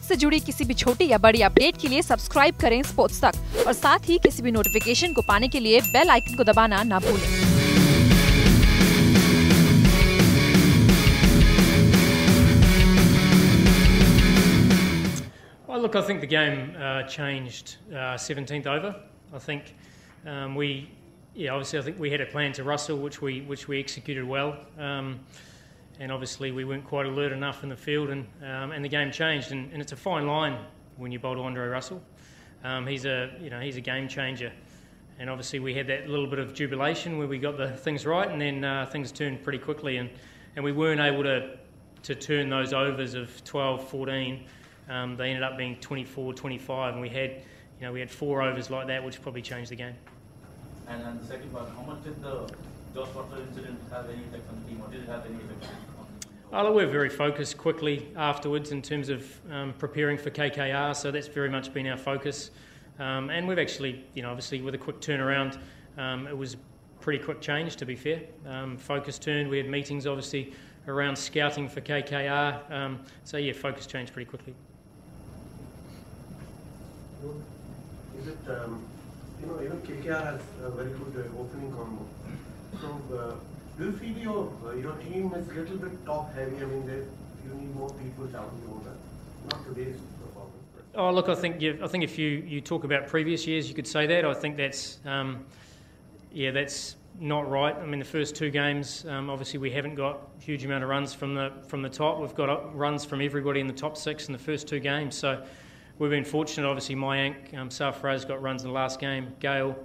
Sports से जुड़ी किसी भी छोटी या बड़ी अपडेट के लिए सब्सक्राइब करें स्पोर्ट्स तक और साथ ही किसी भी नोटिफिकेशन को पाने के लिए बेल आइकन को दबाना ना भूलें। Well, look, I think the game changed 17th over. I think obviously I think we had a plan to RUSSLE, which we executed well, and obviously we weren't quite alert enough in the field, and the game changed. And it's a fine line when you bowl to Andre Russell. He's a game changer, and obviously we had that little bit of jubilation where we got the things right, and then things turned pretty quickly, and we weren't able to turn those overs of 12, 14. They ended up being 24, 25, and we had 4 overs like that, which probably changed the game. And the second one, how much did the Josh Butler incident have any effect on the team, or did it have any effect on the team? We're very focused quickly afterwards in terms of preparing for KKR, so that's very much been our focus. And we've actually, obviously with a quick turnaround, it was a pretty quick change, to be fair. Focus turned, we had meetings obviously around scouting for KKR, so yeah, focus changed pretty quickly. Is it, even KKR has a very good opening combo. So, do you feel your team is a little bit top heavy? I mean, you need more people down the order. Not today's performance. Oh, look, I think if you talk about previous years, you could say that. I think that's that's not right. I mean, the first 2 games, obviously we haven't got a huge amount of runs from the top. We've got runs from everybody in the top 6 in the first 2 games. So we've been fortunate. Obviously, Mayank, Sarfaraz got runs in the last game. Gale,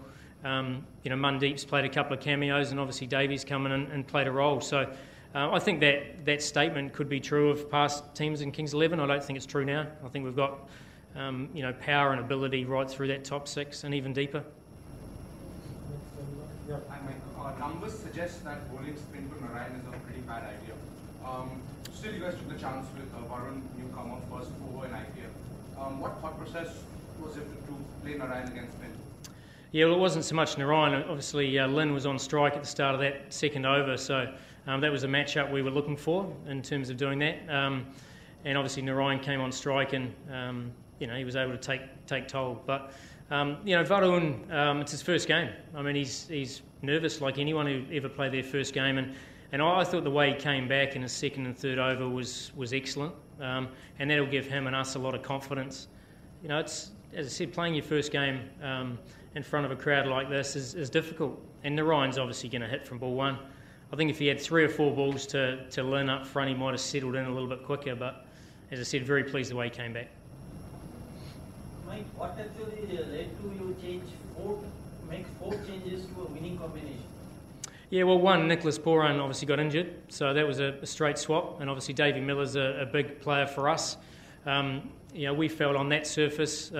Mandeep's played a couple of cameos, and obviously Davies come in and played a role. So I think that statement could be true of past teams in Kings XI. I don't think it's true now. I think we've got power and ability right through that top 6 and even deeper. Numbers suggest that bowling spin to Narayan is a pretty bad idea. Still, you guys took the chance with Varun newcomer first over in IPL. What thought process was it to play Narayan against spin? Yeah, well, it wasn't so much Narayan. Obviously, Lynn was on strike at the start of that second over, so that was a matchup we were looking for in terms of doing that. And obviously, Narayan came on strike, and he was able to take toll. But Varun, it's his first game. I mean, he's nervous like anyone who ever played their first game, and I thought the way he came back in his second and third over was excellent, and that'll give him and us a lot of confidence. It's, as I said, playing your first game in front of a crowd like this is difficult, and Narayan's obviously going to hit from ball 1. I think if he had 3 or 4 balls to Lynn up front, he might have settled in a little bit quicker, but as I said, very pleased the way he came back. Mike, what actually led to you make 4 changes to a winning combination? Yeah, well, one, Nicholas Poran obviously got injured, so that was a straight swap, and obviously Davey Miller's a big player for us. We felt on that surface,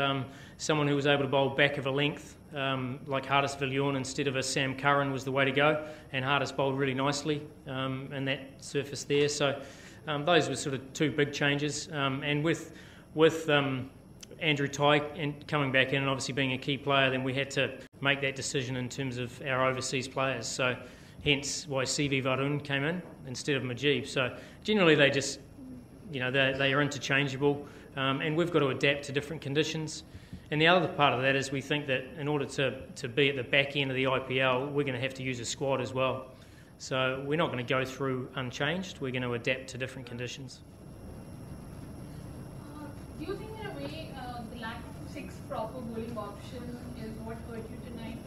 someone who was able to bowl back of a length, like Hardis Villion instead of a Sam Curran was the way to go, and Hardis bowled really nicely in that surface there. So those were sort of 2 big changes, and with Andrew Ty coming back in and obviously being a key player, then we had to make that decision in terms of our overseas players. So hence why CV Varun came in instead of Majib. So generally they just, they are interchangeable, and we've got to adapt to different conditions. And the other part of that is we think that in order to be at the back end of the IPL, we're going to have to use a squad as well. So we're not going to go through unchanged. We're going to adapt to different conditions. Do you think in a way the lack of 6 proper bowling options is what hurt you tonight?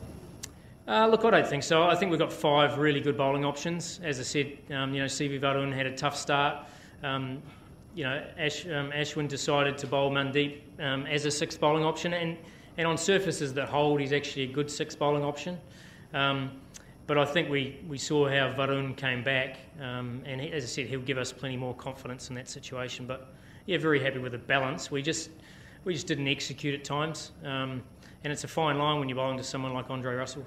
Look, I don't think so. I think we've got 5 really good bowling options. As I said, CV Varun had a tough start. Ashwin decided to bowl Mandeep as a 6th bowling option, and on surfaces that hold, he's actually a good 6th bowling option. But I think we saw how Varun came back, and as I said, he'll give us plenty more confidence in that situation. But yeah, very happy with the balance. We just didn't execute at times, and it's a fine line when you're bowling to someone like Andre Russell.